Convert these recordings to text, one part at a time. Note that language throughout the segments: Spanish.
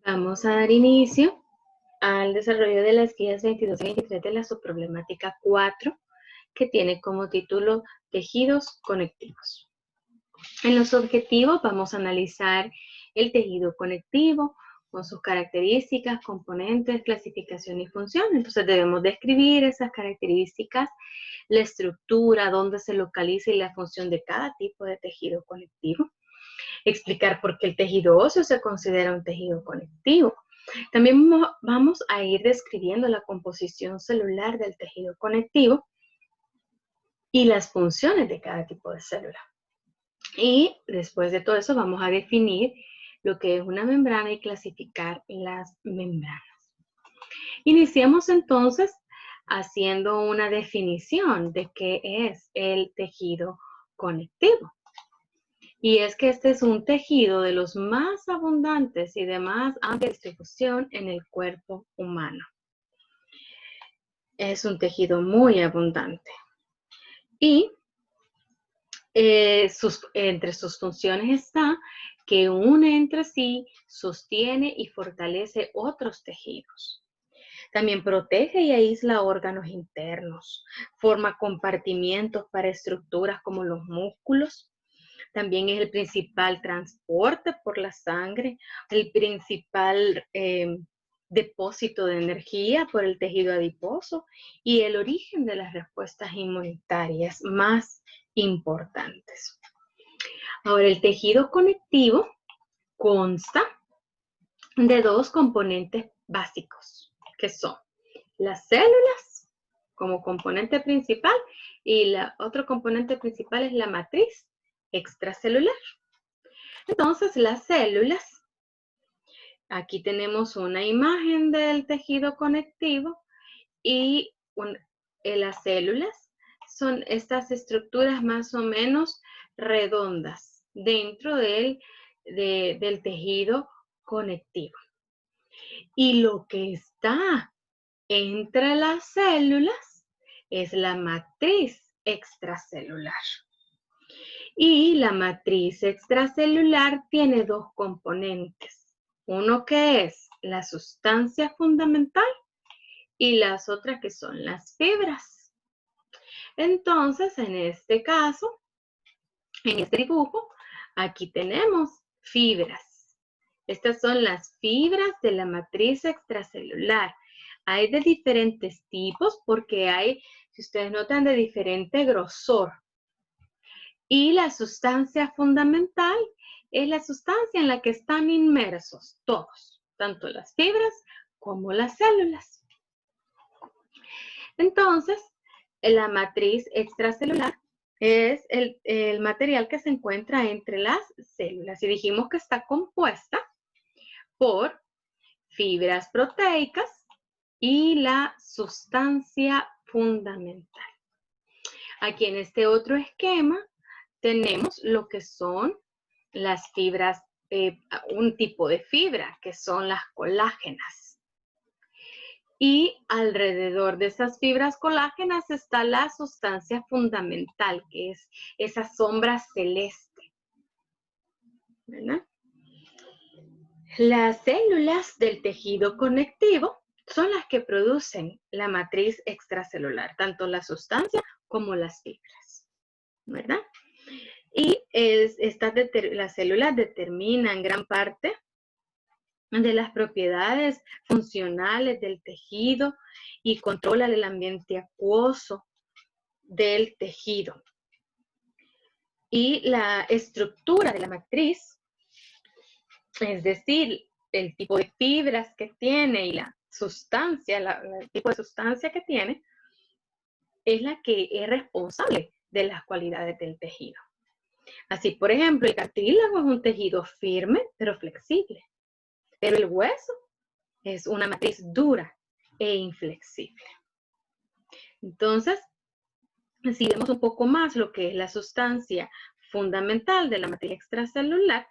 Vamos a dar inicio al desarrollo de las guías 22 y 23 de la subproblemática 4, que tiene como título Tejidos conectivos. En los objetivos vamos a analizar el tejido conectivo con sus características, componentes, clasificación y función. Entonces debemos describir esas características, la estructura, dónde se localiza y la función de cada tipo de tejido conectivo. Explicar por qué el tejido óseo se considera un tejido conectivo. También vamos a ir describiendo la composición celular del tejido conectivo y las funciones de cada tipo de célula. Y después de todo eso vamos a definir lo que es una membrana y clasificar las membranas. Iniciamos entonces haciendo una definición de qué es el tejido conectivo. Y es que este es un tejido de los más abundantes y de más amplia distribución en el cuerpo humano. Es un tejido muy abundante. Y entre sus funciones está que une entre sí, sostiene y fortalece otros tejidos. También protege y aísla órganos internos, forma compartimientos para estructuras como los músculos. También es el principal transporte por la sangre, el principal depósito de energía por el tejido adiposo y el origen de las respuestas inmunitarias más importantes. Ahora, el tejido conectivo consta de dos componentes básicos, que son las células como componente principal y la otro componente principal es la matriz extracelular. Entonces, las células, aquí tenemos una imagen del tejido conectivo y las células son estas estructuras más o menos redondas dentro del tejido conectivo. Y lo que está entre las células es la matriz extracelular. Y la matriz extracelular tiene dos componentes. Uno que es la sustancia fundamental y las otras que son las fibras. Entonces, en este caso, en este dibujo, aquí tenemos fibras. Estas son las fibras de la matriz extracelular. Hay de diferentes tipos porque hay, si ustedes notan, de diferente grosor. Y la sustancia fundamental es la sustancia en la que están inmersos todos, tanto las fibras como las células. Entonces, la matriz extracelular es el material que se encuentra entre las células. Y dijimos que está compuesta por fibras proteicas y la sustancia fundamental. Aquí en este otro esquema tenemos lo que son las fibras, un tipo de fibra, que son las colágenas. Y alrededor de esas fibras colágenas está la sustancia fundamental, que es esa sombra celeste, ¿verdad? Las células del tejido conectivo son las que producen la matriz extracelular, tanto la sustancia como las fibras, ¿verdad? Y las células determinan gran parte de las propiedades funcionales del tejido y controlan el ambiente acuoso del tejido. Y la estructura de la matriz, es decir, el tipo de fibras que tiene y la sustancia, el tipo de sustancia que tiene, es la que es responsable de las cualidades del tejido. Así, por ejemplo, el cartílago es un tejido firme, pero flexible. Pero el hueso es una matriz dura e inflexible. Entonces, si vemos un poco más lo que es la sustancia fundamental de la matriz extracelular,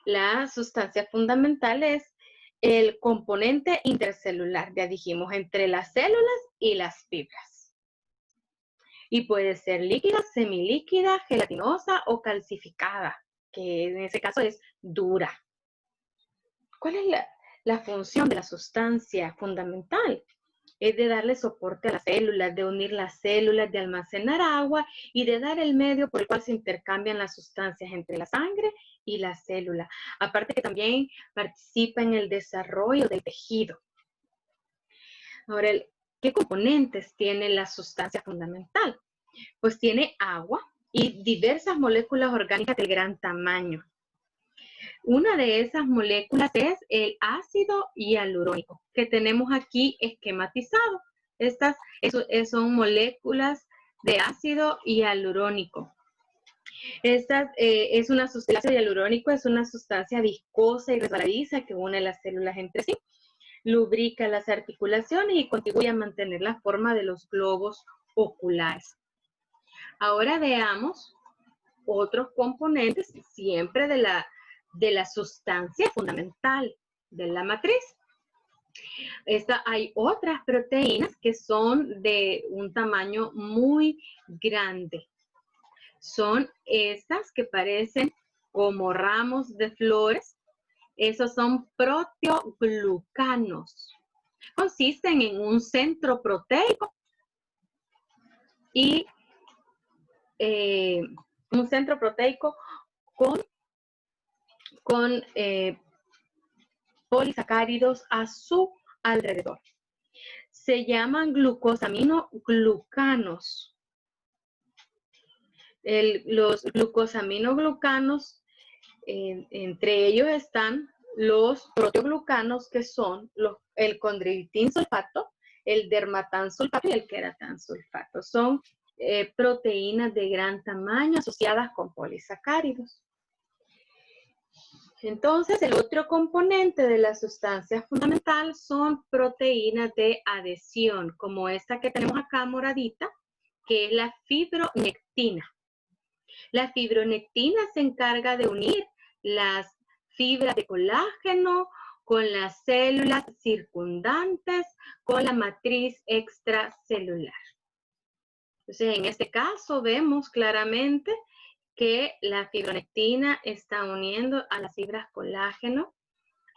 la sustancia fundamental es el componente intercelular, ya dijimos, entre las células y las fibras. Y puede ser líquida, semilíquida, gelatinosa o calcificada, que en ese caso es dura. ¿Cuál es la función de la sustancia fundamental? Es de darle soporte a las células, de unir las células, de almacenar agua y de dar el medio por el cual se intercambian las sustancias entre la sangre y la célula. Aparte que también participa en el desarrollo del tejido. Ahora, ¿qué componentes tiene la sustancia fundamental? Pues tiene agua y diversas moléculas orgánicas de gran tamaño. Una de esas moléculas es el ácido hialurónico, que tenemos aquí esquematizado. Estas son moléculas de ácido hialurónico. El ácido hialurónico es una sustancia viscosa y resbaladiza que une las células entre sí, lubrica las articulaciones y contribuye a mantener la forma de los globos oculares. Ahora veamos otros componentes siempre de la sustancia fundamental de la matriz. Hay otras proteínas que son de un tamaño muy grande. Son estas que parecen como ramos de flores. Esos son proteoglucanos. Consisten en un centro proteico y un centro proteico con polisacáridos a su alrededor. Se llaman glucosaminoglucanos. Los glucosaminoglucanos, entre ellos están los proteoglucanos, que son el condroitinsulfato, el dermatansulfato y el queratansulfato. Son proteínas de gran tamaño asociadas con polisacáridos. Entonces, el otro componente de la sustancia fundamental son proteínas de adhesión, como esta que tenemos acá moradita, que es la fibronectina. La fibronectina se encarga de unir las fibras de colágeno con las células circundantes, con la matriz extracelular. Entonces, en este caso vemos claramente que la fibronectina está uniendo a las fibras colágeno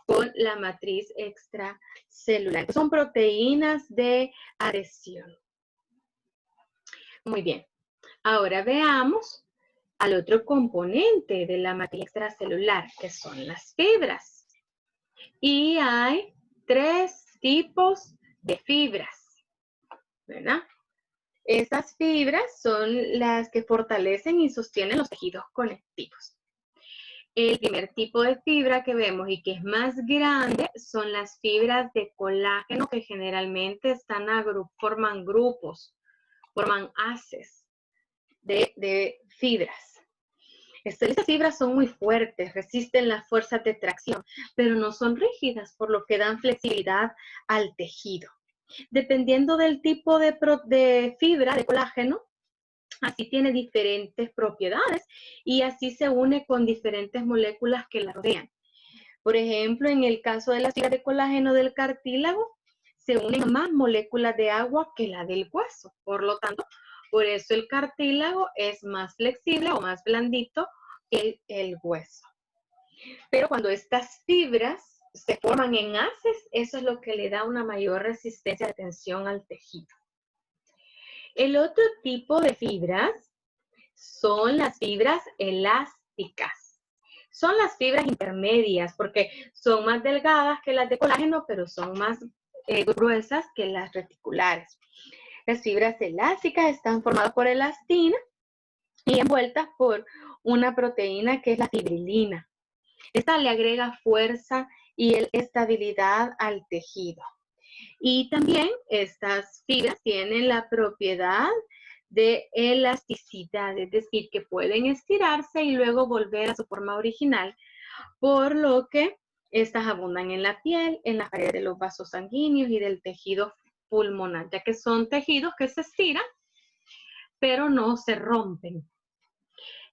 con la matriz extracelular. Son proteínas de adhesión. Muy bien. Ahora veamos al otro componente de la matriz extracelular, que son las fibras. Y hay 3 tipos de fibras, ¿verdad? Estas fibras son las que fortalecen y sostienen los tejidos conectivos. El primer tipo de fibra que vemos y que es más grande son las fibras de colágeno, que generalmente forman grupos, forman haces de fibras. Estas fibras son muy fuertes, resisten las fuerzas de tracción, pero no son rígidas, por lo que dan flexibilidad al tejido. Dependiendo del tipo de fibra de colágeno, así tiene diferentes propiedades y así se une con diferentes moléculas que la rodean. Por ejemplo, en el caso de las fibras de colágeno del cartílago, se unen más moléculas de agua que la del hueso. Por lo tanto, por eso el cartílago es más flexible o más blandito que el hueso. Pero cuando estas fibras se forman en haces, eso es lo que le da una mayor resistencia de tensión al tejido. El otro tipo de fibras son las fibras elásticas. Son las fibras intermedias porque son más delgadas que las de colágeno, pero son más gruesas que las reticulares. Las fibras elásticas están formadas por elastina y envueltas por una proteína que es la fibrilina. Esta le agrega fuerza y estabilidad al tejido. Y también estas fibras tienen la propiedad de elasticidad, es decir, que pueden estirarse y luego volver a su forma original, por lo que estas abundan en la piel, en las paredes de los vasos sanguíneos y del tejido pulmonar, ya que son tejidos que se estiran, pero no se rompen.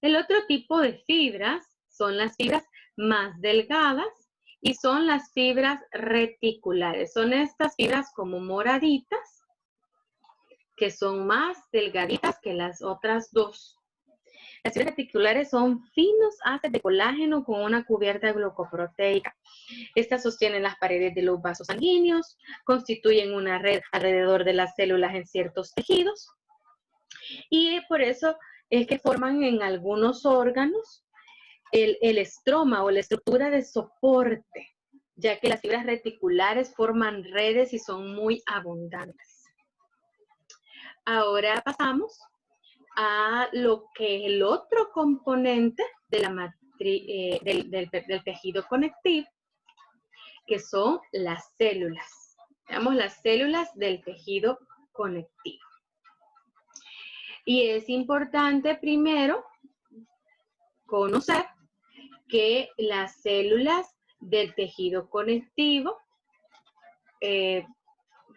El otro tipo de fibras son las fibras más delgadas y son las fibras reticulares. Son estas fibras como moraditas, que son más delgaditas que las otras dos. Las fibras reticulares son finos haces de colágeno con una cubierta glucoproteica. Estas sostienen las paredes de los vasos sanguíneos, constituyen una red alrededor de las células en ciertos tejidos y por eso es que forman en algunos órganos el estroma o la estructura de soporte, ya que las fibras reticulares forman redes y son muy abundantes. Ahora pasamos a lo que es el otro componente de la del tejido conectivo, que son las células. Veamos las células del tejido conectivo. Y es importante primero conocer que las células del tejido conectivo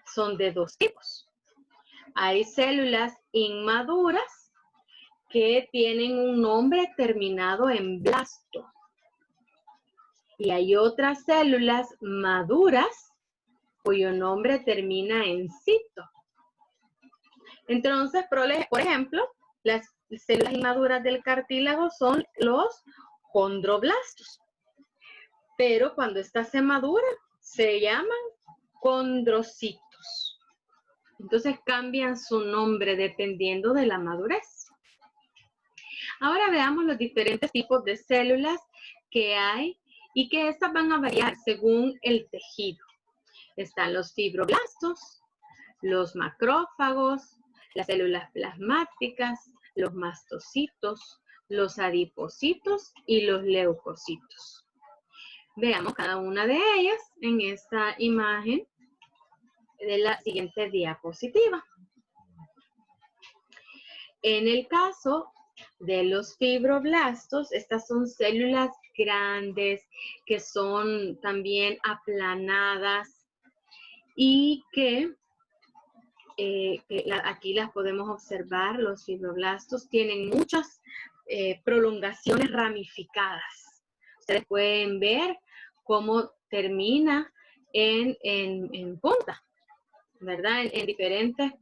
son de dos tipos. Hay células inmaduras que tienen un nombre terminado en blasto. Y hay otras células maduras cuyo nombre termina en cito. Entonces, por ejemplo, las células inmaduras del cartílago son los condroblastos. Pero cuando éstas se maduran, se llaman condrocitos. Entonces cambian su nombre dependiendo de la madurez. Ahora veamos los diferentes tipos de células que hay y que estas van a variar según el tejido. Están los fibroblastos, los macrófagos, las células plasmáticas, los mastocitos, los adipocitos y los leucocitos. Veamos cada una de ellas en esta imagen de la siguiente diapositiva. En el caso de los fibroblastos, estas son células grandes que son también aplanadas y que aquí las podemos observar. Los fibroblastos tienen muchas prolongaciones ramificadas. Ustedes pueden ver cómo termina en punta, ¿verdad? En diferentes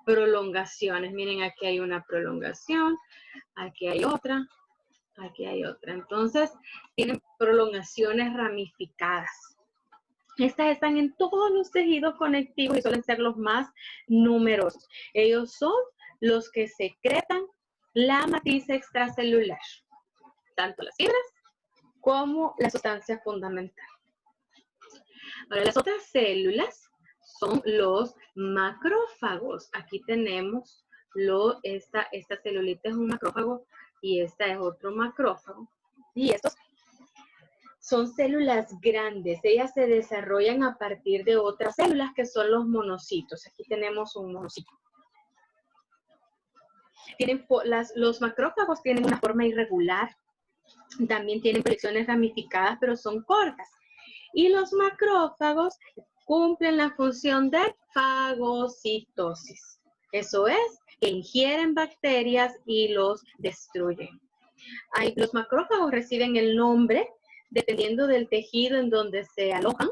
prolongaciones. Miren, aquí hay una prolongación, aquí hay otra, aquí hay otra. Entonces, tienen prolongaciones ramificadas. Estas están en todos los tejidos conectivos y suelen ser los más numerosos. Ellos son los que secretan la matriz extracelular, tanto las fibras como las sustancias fundamentales. Ahora, las otras células son los macrófagos. Aquí tenemos esta celulita es un macrófago y esta es otro macrófago. Y estos son células grandes. Ellas se desarrollan a partir de otras células que son los monocitos. Aquí tenemos un monocito. Los macrófagos tienen una forma irregular. También tienen proyecciones ramificadas, pero son cortas. Y los macrófagos cumplen la función de fagocitosis. Eso es, que ingieren bacterias y los destruyen. Los macrófagos reciben el nombre dependiendo del tejido en donde se alojan,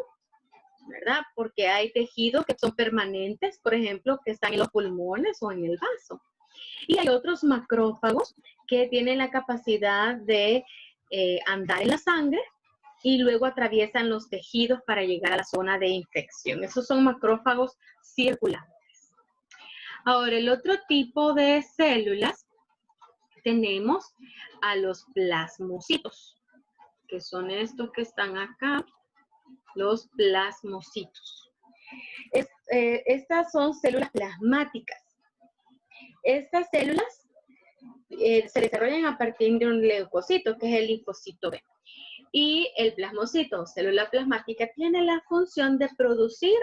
¿verdad? Porque hay tejidos que son permanentes, por ejemplo, que están en los pulmones o en el vaso. Y hay otros macrófagos que tienen la capacidad de andar en la sangre y luego atraviesan los tejidos para llegar a la zona de infección. Esos son macrófagos circulantes. Ahora, el otro tipo de células tenemos a los plasmocitos, que son estos que están acá, los plasmocitos. Estas son células plasmáticas. Estas células se desarrollan a partir de un leucocito, que es el linfocito B. Y el plasmocito, célula plasmática, tiene la función de producir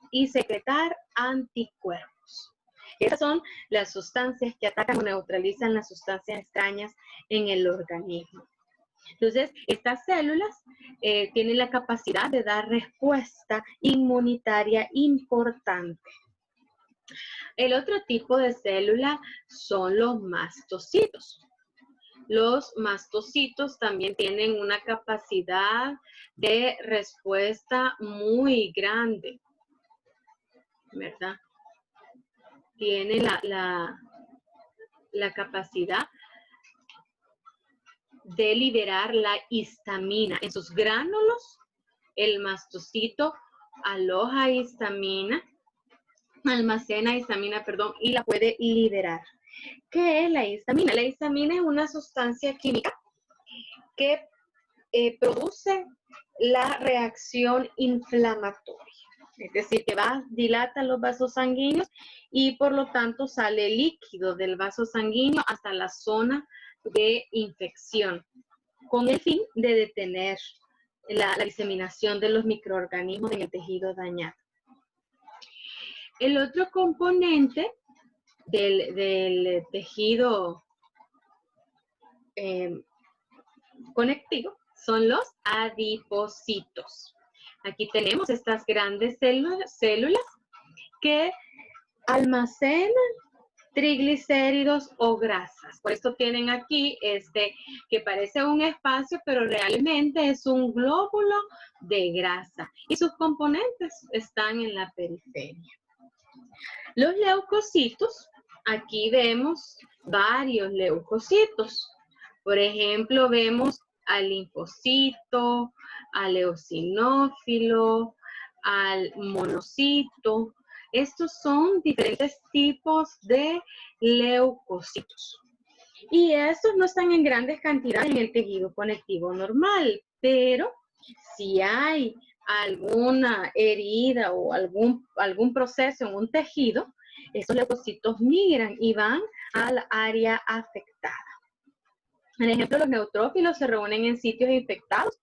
y secretar anticuerpos. Esas son las sustancias que atacan o neutralizan las sustancias extrañas en el organismo. Entonces, estas células tienen la capacidad de dar respuesta inmunitaria importante. El otro tipo de célula son los mastocitos. Los mastocitos también tienen una capacidad de respuesta muy grande, ¿verdad? Tienen la capacidad de liberar la histamina. En sus gránulos, el mastocito aloja histamina, almacena histamina, perdón, y la puede liberar. ¿Qué es la histamina? La histamina es una sustancia química que produce la reacción inflamatoria. Es decir, que dilata los vasos sanguíneos y por lo tanto sale líquido del vaso sanguíneo hasta la zona de infección, con el fin de detener la diseminación de los microorganismos en el tejido dañado. El otro componente del tejido conectivo son los adipocitos. Aquí tenemos estas grandes células que almacenan triglicéridos o grasas. Por esto tienen aquí que parece un espacio, pero realmente es un glóbulo de grasa. Y sus componentes están en la periferia. Los leucocitos, aquí vemos varios leucocitos. Por ejemplo, vemos al linfocito, al eosinófilo, al monocito. Estos son diferentes tipos de leucocitos. Y estos no están en grandes cantidades en el tejido conectivo normal, pero si hay alguna herida o algún proceso en un tejido, estos leucocitos migran y van al área afectada. Por ejemplo, los neutrófilos se reúnen en sitios infectados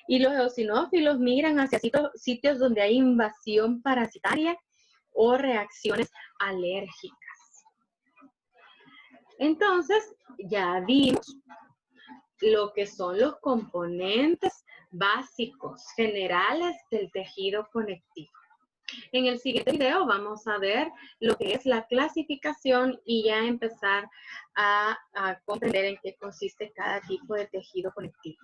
y los eosinófilos migran hacia sitios donde hay invasión parasitaria o reacciones alérgicas. Entonces, ya vimos lo que son los componentes básicos generales del tejido conectivo. En el siguiente video vamos a ver lo que es la clasificación y ya empezar a comprender en qué consiste cada tipo de tejido conectivo.